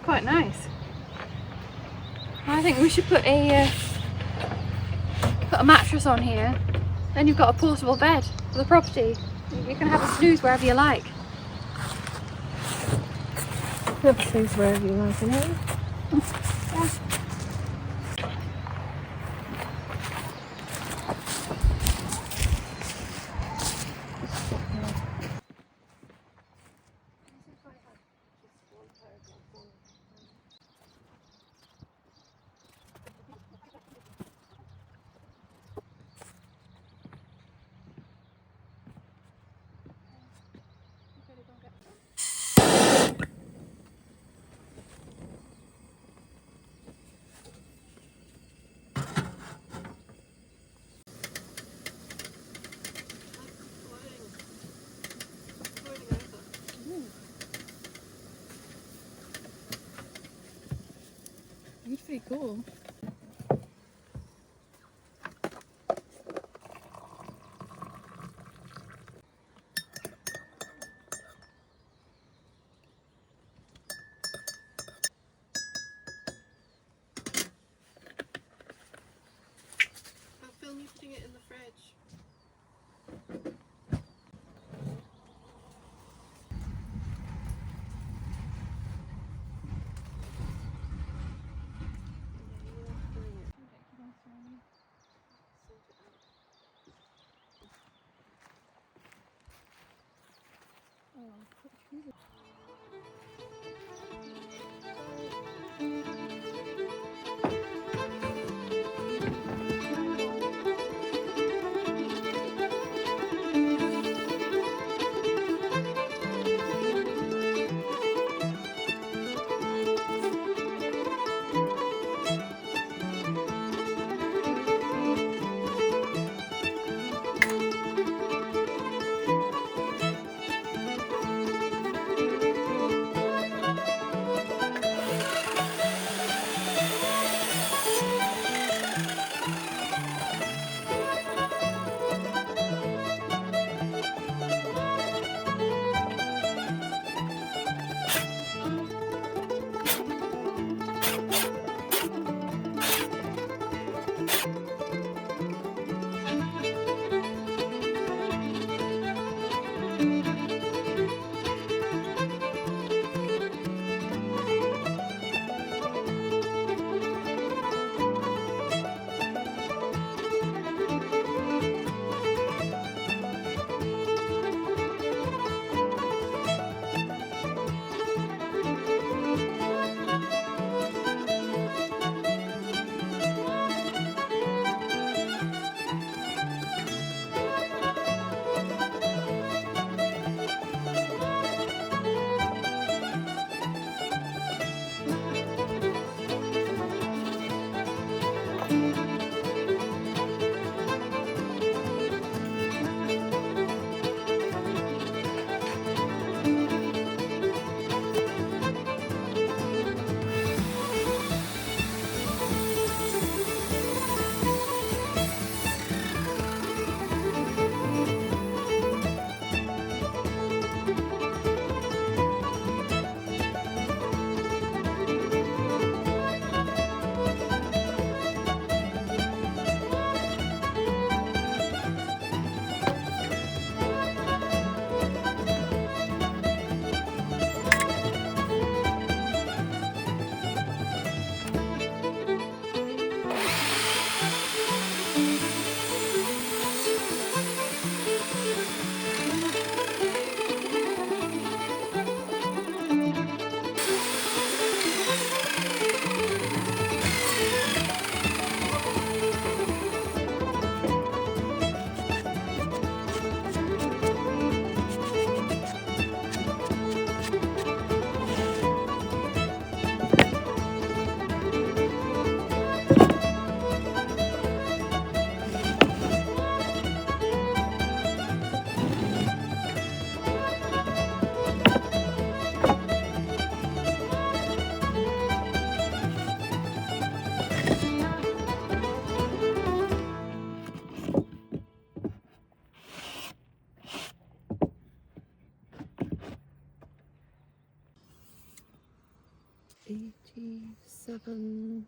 quite nice. I think we should put a mattress on here. Then you've got a portable bed for the property. You can have a snooze wherever you like. Have a snooze wherever you like, you know? Yeah. It's pretty cool. I'll film you putting it in the fridge. 87.5.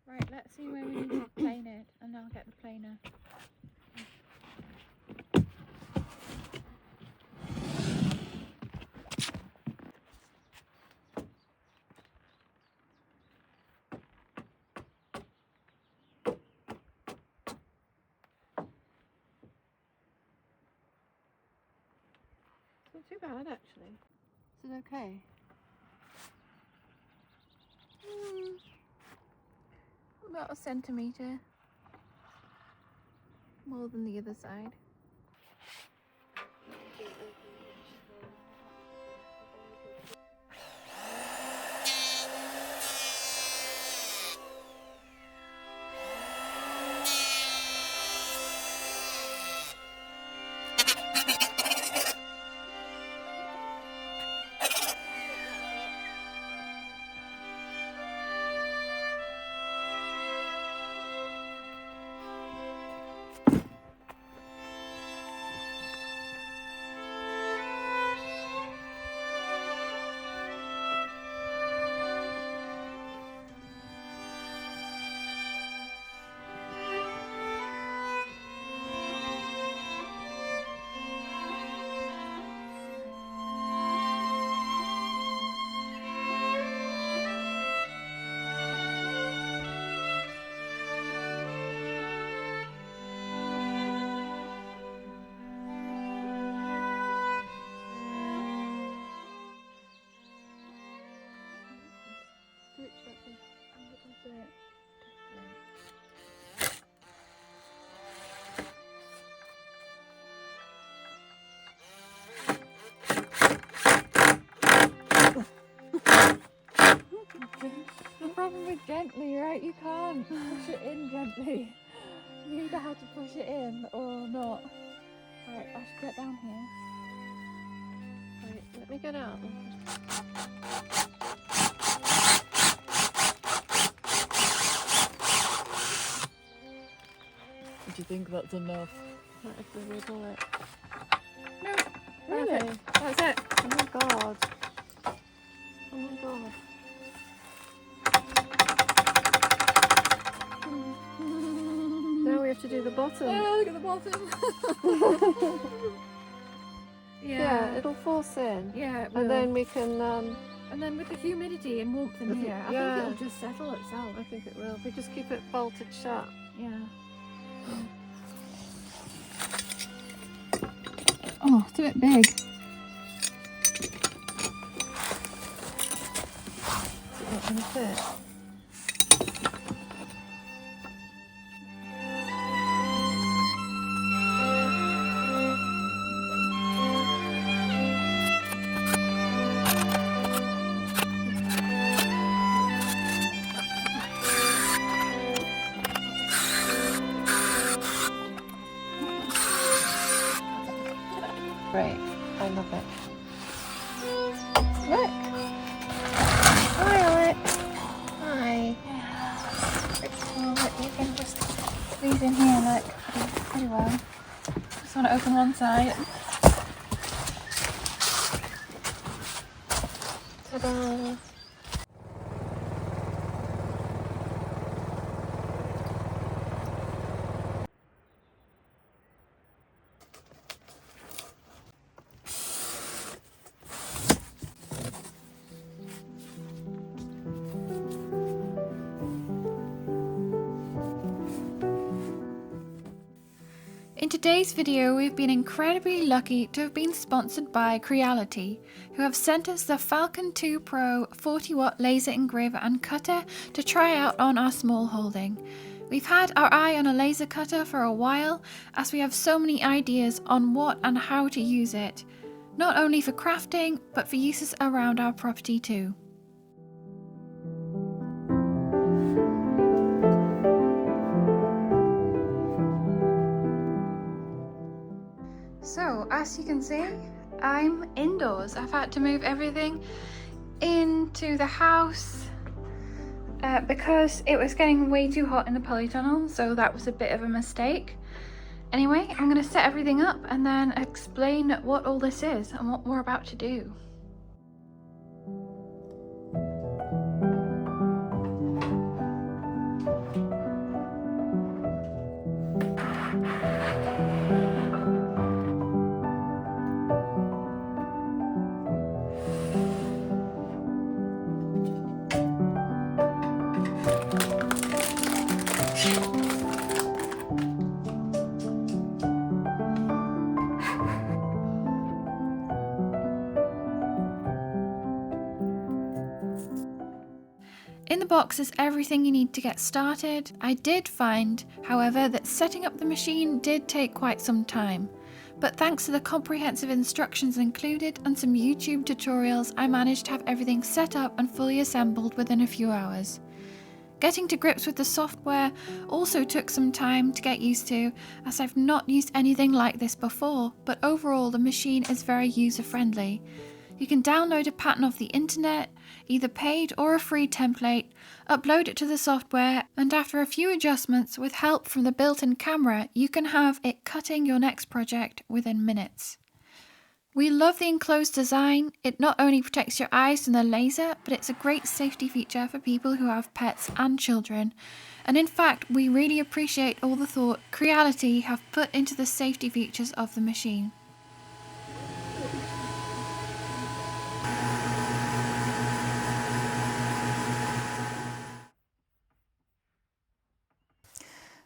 Right, let's see where we need to plane it, and I'll get the planer. It's not too bad actually. Is it okay? About a centimetre more than the other side. problem with gently, right? You can't push it in gently. You either have to push it in or not. Right, I should get down here. Right, let me get out. Do you think that's enough? Right, if we wiggle it. No. Really? That's it. Oh my god. Oh my god. Now we have to do the bottom. Oh, look at the bottom. Yeah, it'll force in. Yeah, it will. And then we can, And then with the humidity and warmth in here, I Yeah. think it'll just settle itself. I think it will. If we just keep it bolted shut. Yeah. Oh, it's a bit big. Is it not going to fit? Great, I love it. Look! Hi, Alex! Hi! Well, look, you can just squeeze in here like pretty well. Just want to open one side. Ta-da! In today's video, we've been incredibly lucky to have been sponsored by Creality, who have sent us the Falcon 2 Pro 40-watt laser engraver and cutter to try out on our small holding. We've had our eye on a laser cutter for a while, as we have so many ideas on what and how to use it, not only for crafting, but for uses around our property too. So, as you can see, I'm indoors. I've had to move everything into the house because it was getting way too hot in the polytunnel, so that was a bit of a mistake. Anyway, I'm going to set everything up and then explain what all this is and what we're about to do. In the box is everything you need to get started. I did find, however, that setting up the machine did take quite some time, but thanks to the comprehensive instructions included and some YouTube tutorials, I managed to have everything set up and fully assembled within a few hours. Getting to grips with the software also took some time to get used to, as I've not used anything like this before, but overall the machine is very user-friendly. You can download a pattern off the internet, either paid or a free template, upload it to the software, and after a few adjustments with help from the built-in camera, you can have it cutting your next project within minutes. We love the enclosed design. It not only protects your eyes from the laser, but it's a great safety feature for people who have pets and children. And in fact, we really appreciate all the thought Creality have put into the safety features of the machine.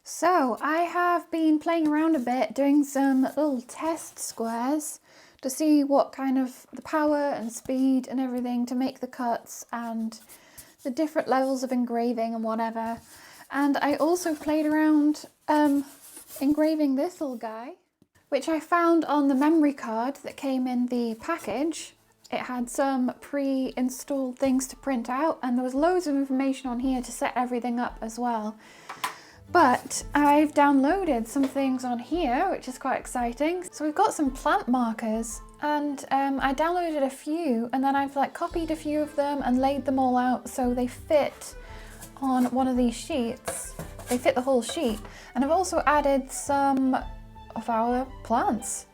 So I have been playing around a bit doing some little test squares to see what kind of the power and speed and everything to make the cuts and the different levels of engraving and whatever. And I also played around engraving this little guy, which I found on the memory card that came in the package. It had some pre-installed things to print out, and there was loads of information on here to set everything up as well. But I've downloaded some things on here, which is quite exciting. So we've got some plant markers, and I downloaded a few, and then I've like copied a few of them and laid them all out so they fit on one of these sheets. They fit the whole sheet. And I've also added some of our plants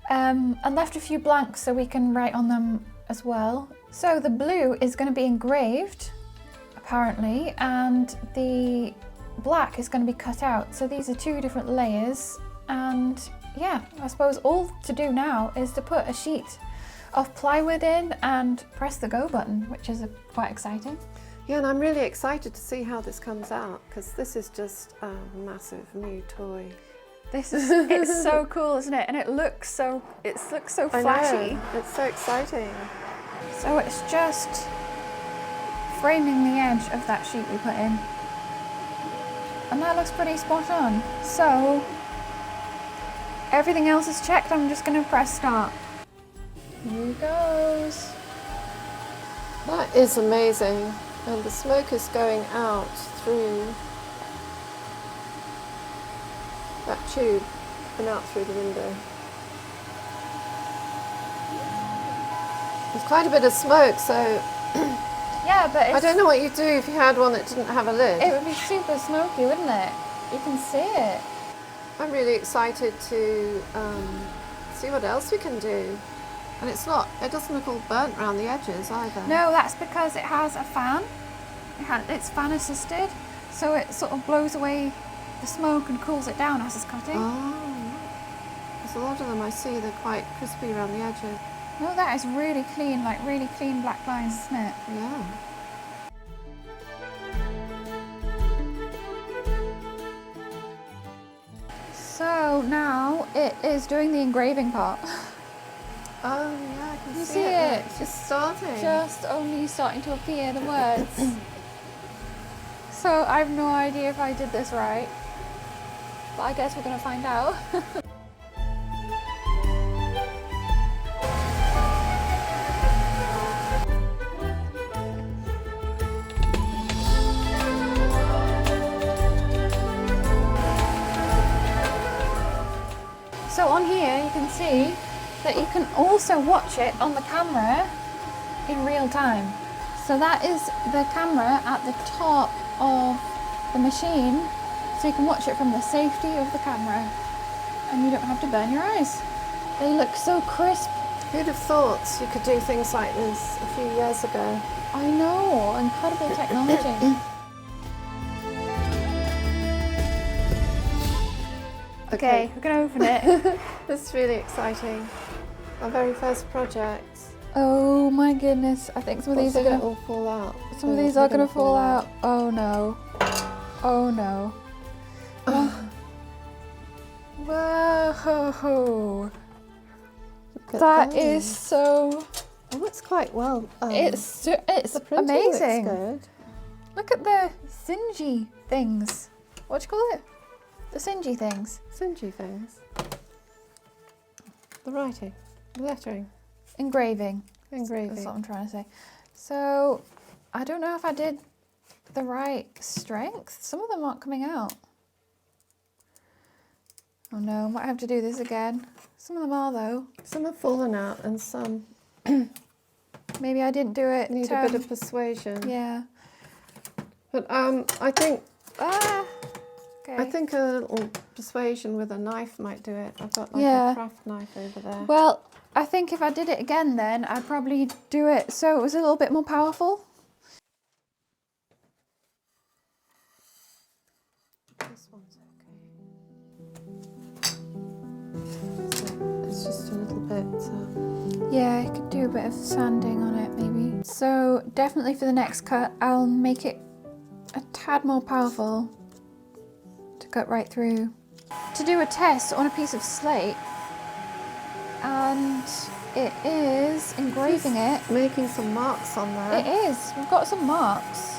and left a few blanks so we can write on them as well. So the blue is going to be engraved, apparently, and the black is going to be cut out. So these are two different layers, and yeah, I suppose all to do now is to put a sheet of plywood in and press the go button, which is quite exciting. Yeah, and I'm really excited to see how this comes out, because this is just a massive new toy. This is, it's so cool, isn't it? And it looks so flashy. It's so exciting. So it's just framing the edge of that sheet we put in. And that looks pretty spot on. So everything else is checked. I'm just going to press start. Here it goes. That is amazing. And the smoke is going out through that tube and out through the window. There's quite a bit of smoke, so Yeah, but I don't know what you'd do if you had one that didn't have a lid. it would be super smoky, wouldn't it? You can see it. I'm really excited to see what else we can do. And it doesn't look all burnt around the edges either. No, that's because it has a fan. It's fan assisted, so it sort of blows away the smoke and cools it down as it's cutting. Oh, because a lot of them I see, they're quite crispy around the edges. No, that is really clean, like really clean black lines, isn't it? Yeah. So now it is doing the engraving part. Oh yeah, I can You see see it. it? It's just starting. Just only starting to appear, the words. So I have no idea if I did this right, but I guess we're going to find out. So on here you can see that you can also watch it on the camera in real time. So that is the camera at the top of the machine, so you can watch it from the safety of the camera and you don't have to burn your eyes. They look so crisp. Who'd have thought you could do things like this a few years ago? I know, incredible technology. Okay, we're gonna open it. This is really exciting. Our very first project. Oh my goodness, I think some of these are gonna all fall out. Some of these are gonna fall out. Oh no. Oh no. Whoa. That is so. Oh, it's quite well. It's the printing amazing. looks good. Look at the singy things. What do you call it? The singy things. Singy things. The writing, the lettering. Engraving. Engraving. That's what I'm trying to say. So I don't know if I did the right strength. Some of them aren't coming out. Oh no, might have to do this again. Some of them are though. Some have fallen out and some Maybe I didn't do it. need a bit of persuasion. Yeah. But I think Okay. I think a little persuasion with a knife might do it. I've got like Yeah. a craft knife over there. Well, I think if I did it again then I'd probably do it so it was a little bit more powerful. This one's okay. It's just a little bit. Yeah, I could do a bit of sanding on it maybe. So definitely for the next cut I'll make it a tad more powerful to cut right through. To do a test on a piece of slate, and it is engraving it. Making some marks on there. It is. We've got some marks.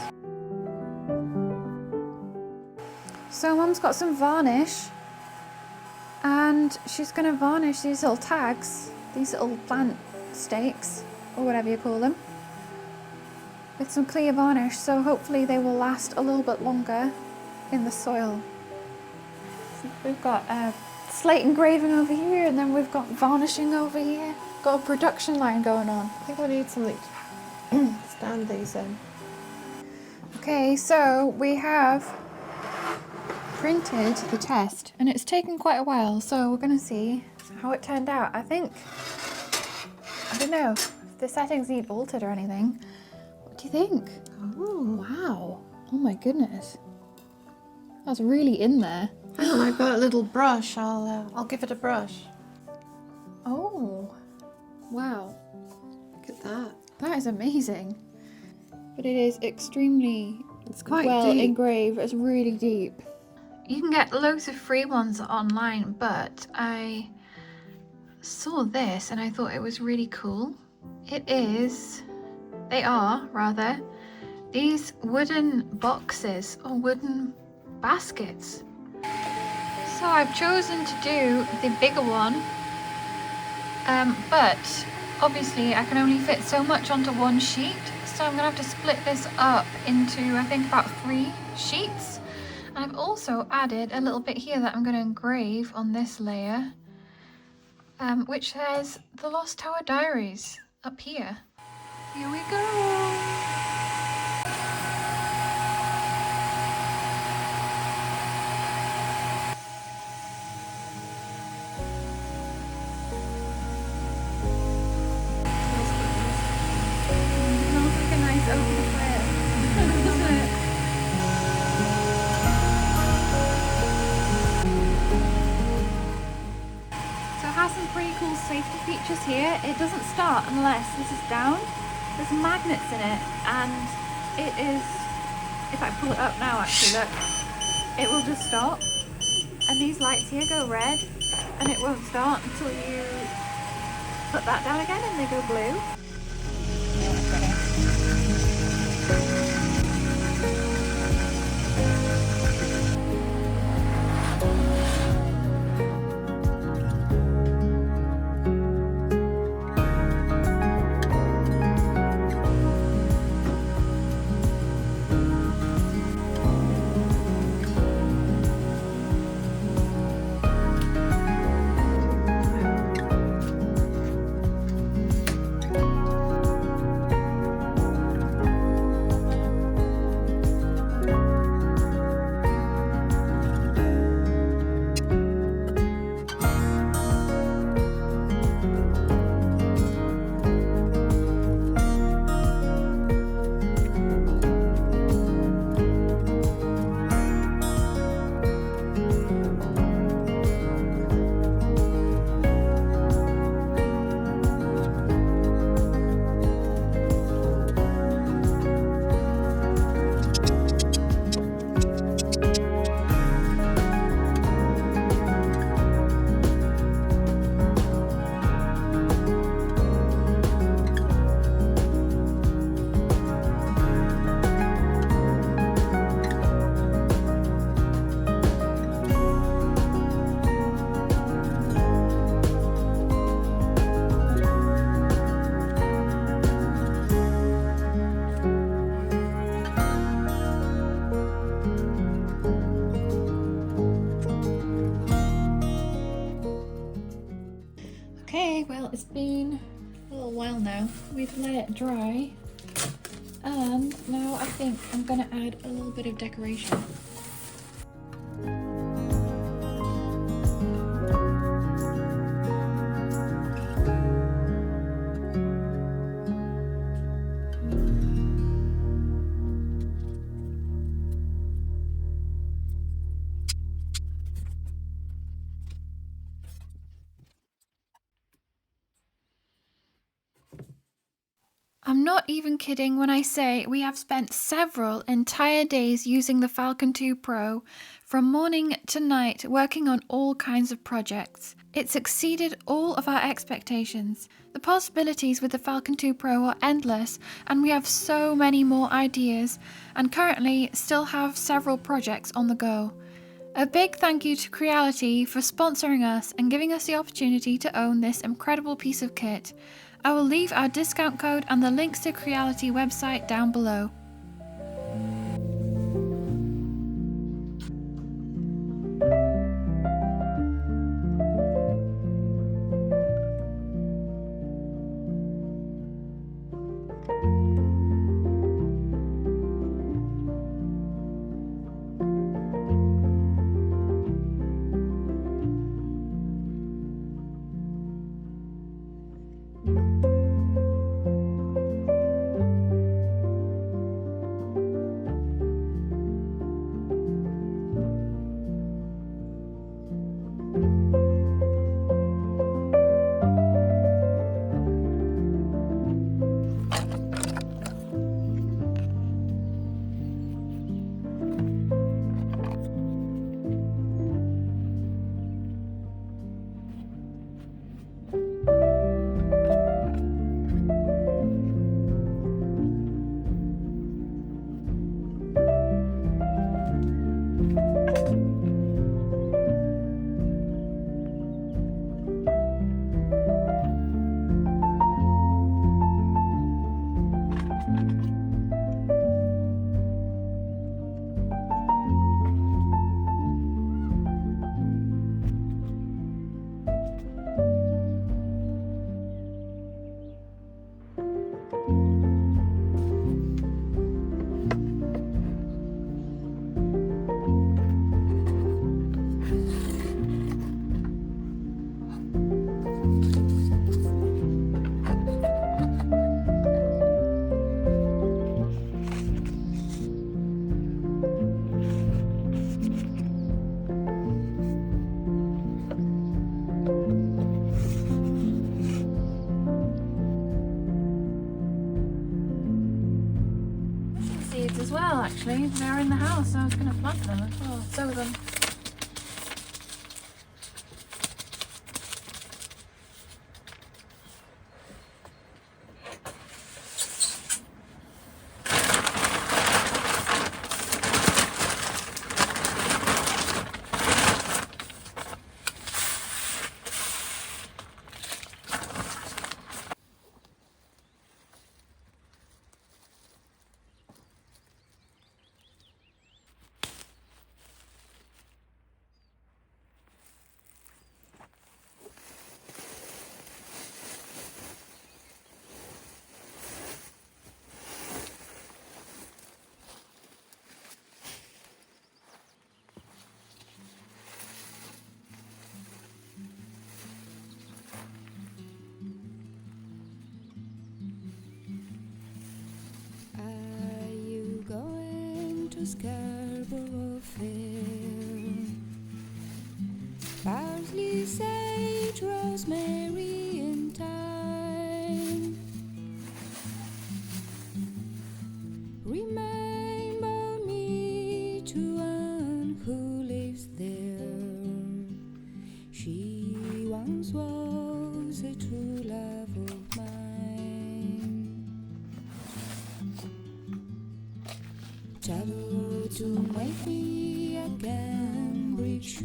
So Mum's got some varnish and she's going to varnish these little tags, these little plant stakes, or whatever you call them, with some clear varnish, so hopefully they will last a little bit longer in the soil. So we've got slate engraving over here, and then we've got varnishing over here. Got a production line going on. I think I need something to stand these in. Okay, so we have printed the test, and it's taken quite a while, so we're going to see how it turned out. I don't know if the settings need altered or anything. What do you think? Oh, Wow. Oh my goodness. That's really in there. hang on, I've got a little brush. I'll give it a brush. Oh, wow. Look at that. That is amazing. But it is extremely It's quite well deep. engraved. It's really deep. You can get loads of free ones online, but I saw this and I thought it was really cool. They are rather, these wooden boxes or wooden baskets. So I've chosen to do the bigger one, but obviously I can only fit so much onto one sheet, so I'm gonna have to split this up into I think about 3 sheets. And I've also added a little bit here that I'm going to engrave on this layer, which says The Lost Tower Diaries up here. Here we go. Smells like a nice open fire. Doesn't it? So it has some pretty cool safety features here. It doesn't start unless this is down. There's magnets in it, and it is, if I pull it up now actually, look, it will just stop. And these lights here go red, and it won't start until you put that down again and they go blue. Okay, well, it's been a little while now. We've let it dry, and now I think I'm gonna add a little bit of decoration. I'm not even kidding when I say we have spent several entire days using the Falcon 2 Pro from morning to night working on all kinds of projects. It's exceeded all of our expectations. The possibilities with the Falcon 2 Pro are endless, and we have so many more ideas and currently still have several projects on the go. A big thank you to Creality for sponsoring us and giving us the opportunity to own this incredible piece of kit. I will leave our discount code and the links to Creality website down below. As well, actually, they're in the house, so I was going to plant them as well. Sow them. Scarborough Fair. Parsley, sage, rosemary, and thyme. Remember me to one who lives there. She once was a true love of mine. Shadow to make me a Cambridge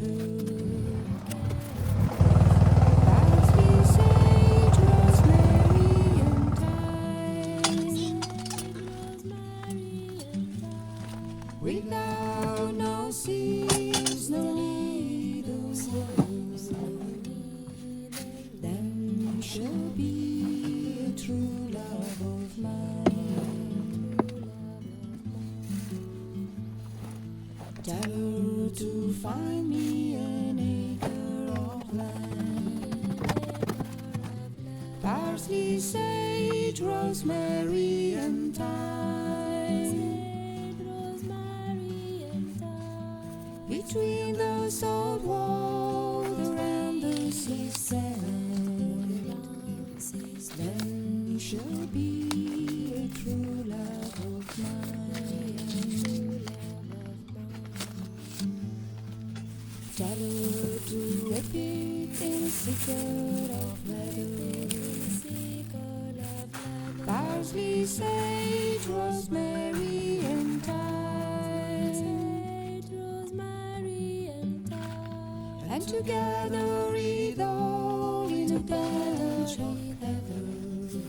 Parsley, sage, rosemary, and thyme. Without no seeds, no needles, then she'll be a true love of mine. Tell her to find me an acre of land. Parsley, sage, rosemary, and thyme. Between the salt water and the sea sand, then she'll be a true love of mine. Tell her to whip it in a secret of leather. Parsley, sage, rosemary, and thyme. And together read all in a bunch of heather.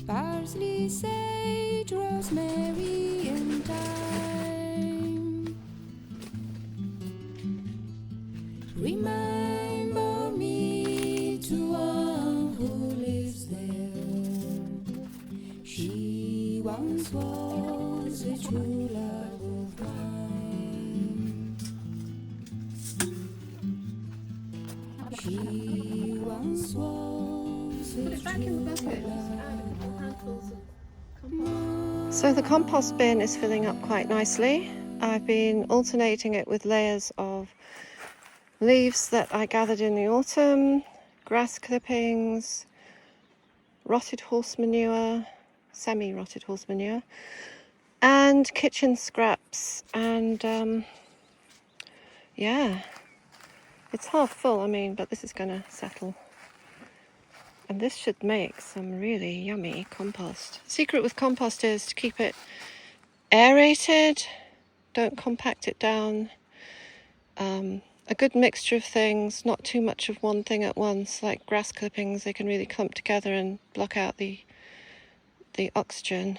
parsley, sage, rosemary, and thyme. Remember me to one who lives there. She once was a true love of mine. She once was a true love. So the compost bin is filling up quite nicely. I've been alternating it with layers of leaves that I gathered in the autumn, grass clippings, rotted horse manure, semi-rotted horse manure, and kitchen scraps. And yeah, it's half full, I mean, but this is going to settle. And this should make some really yummy compost. The secret with compost is to keep it aerated, don't compact it down. A good mixture of things, not too much of one thing at once, like grass clippings. They can really clump together and block out the oxygen,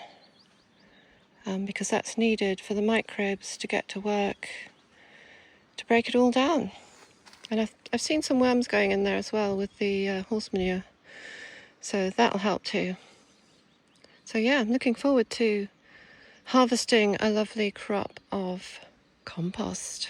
because that's needed for the microbes to get to work to break it all down. And I've seen some worms going in there as well with the horse manure, so that'll help too. So yeah, I'm looking forward to harvesting a lovely crop of compost.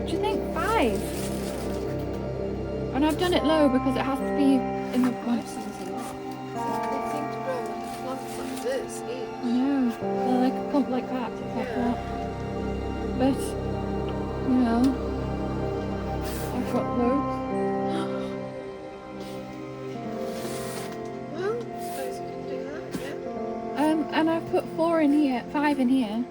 Do you think 5? And I've done it low because it has to be in the one. They seem to grow like a clump like this each. I know. They're like a clump like that. It's like Yeah. that. But, you know, I've got loads. Well, I suppose you can do that, yeah. And I've put 4 in here, 5 in here.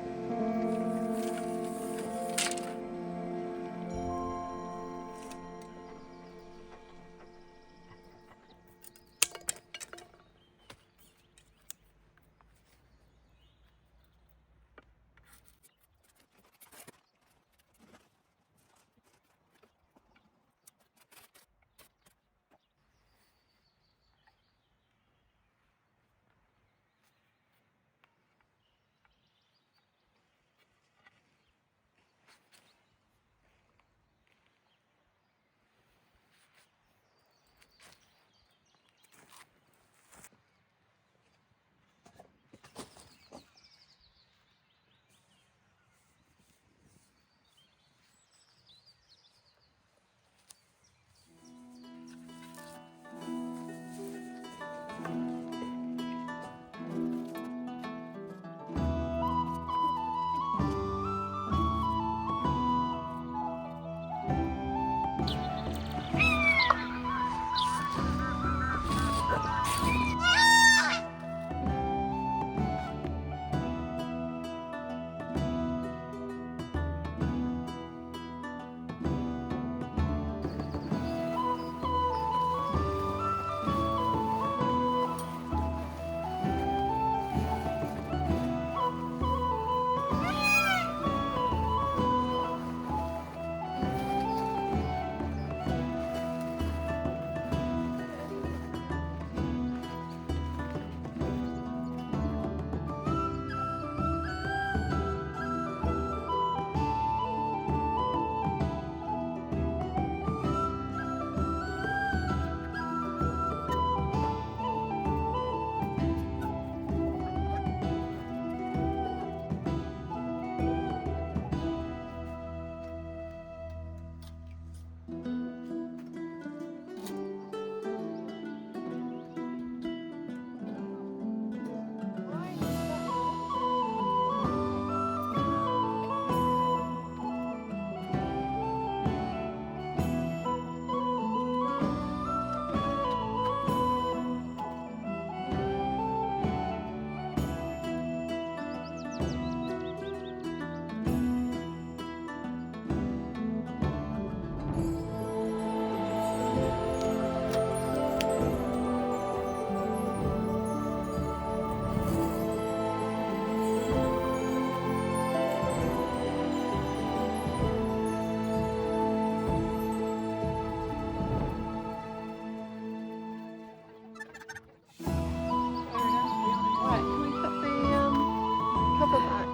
cover back?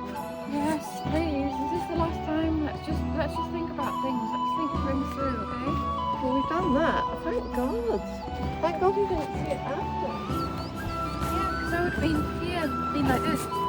Yes, please. Is this the last time? Let's just think about things. Let's think things through, okay? Well, we've done that. Thank God. Thank God we didn't see it after. Yeah, because I would have been here, been like this.